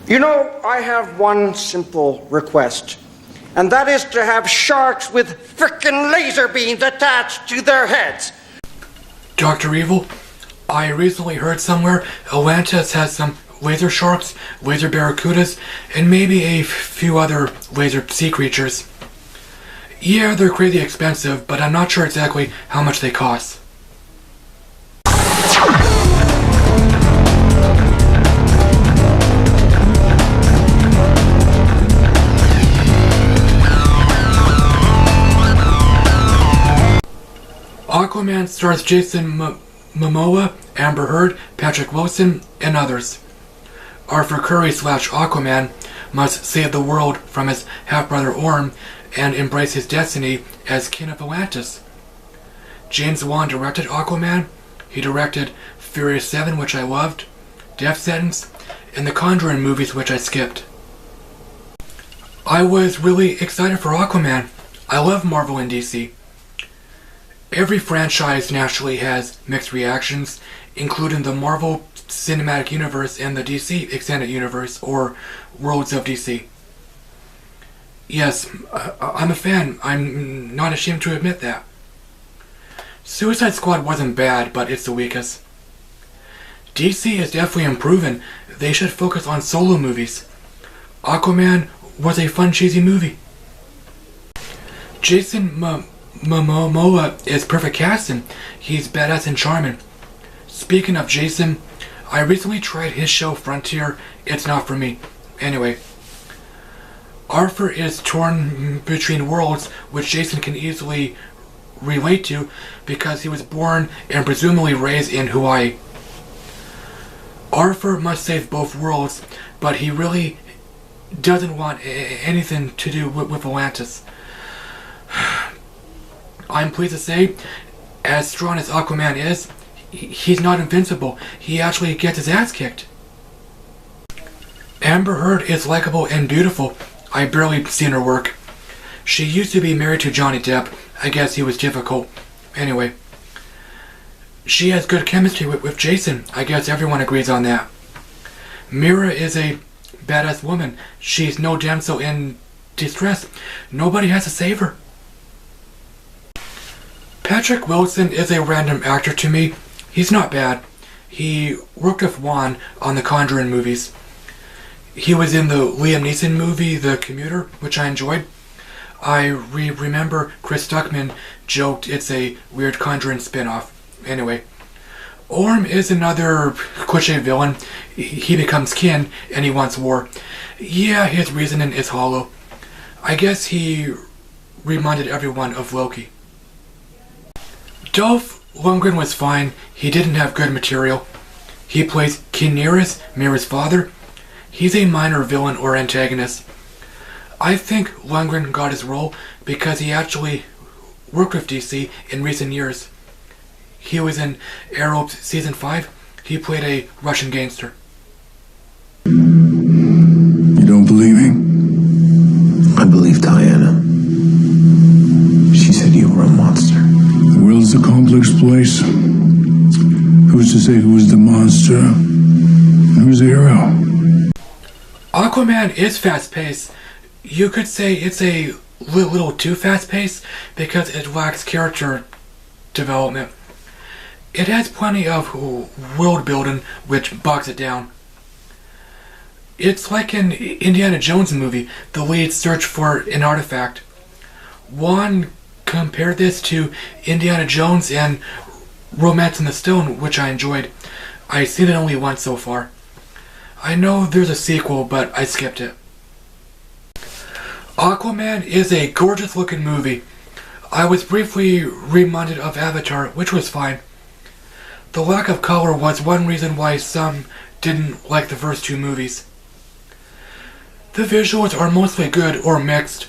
You know, I have one simple request, and that is to have sharks with frickin' laser beams attached to their heads. Dr. Evil, I recently heard somewhere Atlantis has some laser sharks, laser barracudas, and maybe a few other laser sea creatures. Yeah, they're crazy expensive, but I'm not sure exactly how much they cost. Aquaman stars Jason Momoa, Amber Heard, Patrick Wilson, and others. Arthur Curry / Aquaman must save the world from his half-brother Orm and embrace his destiny as King of Atlantis. James Wan directed Aquaman. He directed Furious 7, which I loved, Death Sentence, and the Conjuring movies, which I skipped. I was really excited for Aquaman. I love Marvel and DC. Every franchise naturally has mixed reactions, including the Marvel Cinematic Universe and the DC Extended Universe, or Worlds of DC. Yes, I'm a fan. I'm not ashamed to admit that. Suicide Squad wasn't bad, but it's the weakest. DC is definitely improving. They should focus on solo movies. Aquaman was a fun, cheesy movie. Jason Momoa is perfect casting. He's badass and charming. Speaking of Jason, I recently tried his show Frontier. It's not for me. Anyway, Arthur is torn between worlds, which Jason can easily relate to because he was born and presumably raised in Hawaii. Arthur must save both worlds, but he really doesn't want anything to do with Atlantis. I'm pleased to say, as strong as Aquaman is, he's not invincible. He actually gets his ass kicked. Amber Heard is likable and beautiful. I barely seen her work. She used to be married to Johnny Depp. I guess he was difficult. Anyway, she has good chemistry with Jason. I guess everyone agrees on that. Mira is a badass woman. She's no damsel in distress. Nobody has to save her. Patrick Wilson is a random actor to me. He's not bad. He worked with Wan on the Conjuring movies. He was in the Liam Neeson movie, The Commuter, which I enjoyed. I remember Chris Stuckman joked it's a weird Conjuring spin-off. Anyway, Orm is another cliche villain. He becomes kin and he wants war. Yeah, his reasoning is hollow. I guess he reminded everyone of Loki. Dolph Lundgren was fine. He didn't have good material. He plays King Nereus, Mira's father. He's a minor villain or antagonist. I think Lundgren got his role because he actually worked with DC in recent years. He was in Arrow Season 5. He played a Russian gangster. You don't believe me? I believe Diana. She said you were a monster. The world's a complex place. Who's to say who's the monster and who's the hero? Aquaman is fast-paced. You could say it's a little too fast-paced because it lacks character development. It has plenty of world building which bogs it down. It's like an Indiana Jones movie, the lead search for an artifact. One compared this to Indiana Jones and Romance in the Stone, which I enjoyed. I've seen it only once so far. I know there's a sequel, but I skipped it. Aquaman is a gorgeous looking movie. I was briefly reminded of Avatar, which was fine. The lack of color was one reason why some didn't like the first two movies. The visuals are mostly good or mixed.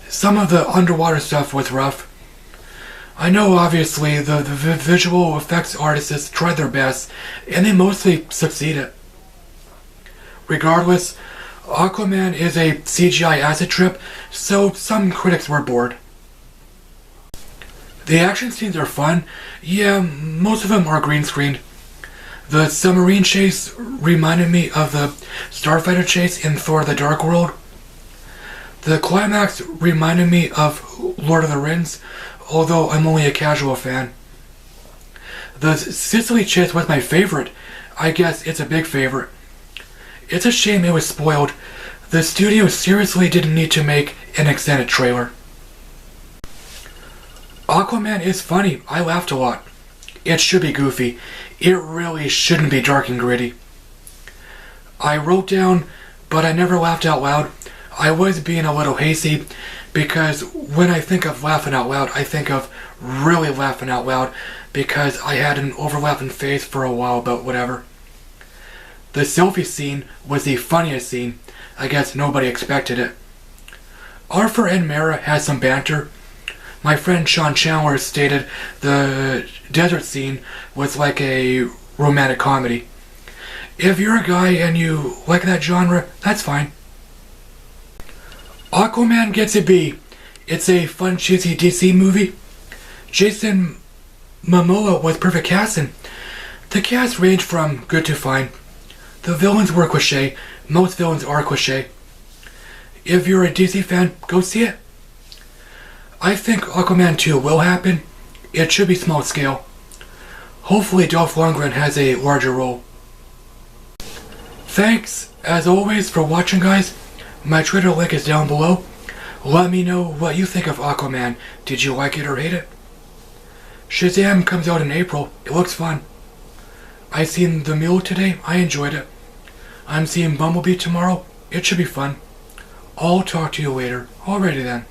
Some of the underwater stuff was rough. I know obviously the visual effects artists tried their best, and they mostly succeeded. Regardless, Aquaman is a CGI acid trip, so some critics were bored. The action scenes are fun. Yeah, most of them are green screened. The submarine chase reminded me of the starfighter chase in Thor the Dark World. The climax reminded me of Lord of the Rings, although I'm only a casual fan. The Sicily chase was my favorite. I guess it's a big favorite. It's a shame it was spoiled. The studio seriously didn't need to make an extended trailer. Aquaman is funny. I laughed a lot. It should be goofy. It really shouldn't be dark and gritty. I wrote down, but I never laughed out loud. I was being a little hasty, because when I think of laughing out loud, I think of really laughing out loud, because I had an overlapping face for a while, but whatever. The selfie scene was the funniest scene. I guess nobody expected it. Arthur and Mara had some banter. My friend Sean Chandler stated the desert scene was like a romantic comedy. If you're a guy and you like that genre, that's fine. Aquaman gets a B. It's a fun, cheesy DC movie. Jason Momoa was perfect casting. The cast ranged from good to fine. The villains were cliché. Most villains are cliché. If you're a DC fan, go see it. I think Aquaman 2 will happen. It should be small scale. Hopefully Dolph Lundgren has a larger role. Thanks, as always, for watching, guys. My Twitter link is down below. Let me know what you think of Aquaman. Did you like it or hate it? Shazam comes out in April. It looks fun. I seen The Mule today. I enjoyed it. I'm seeing Bumblebee tomorrow. It should be fun. I'll talk to you later. Alrighty then.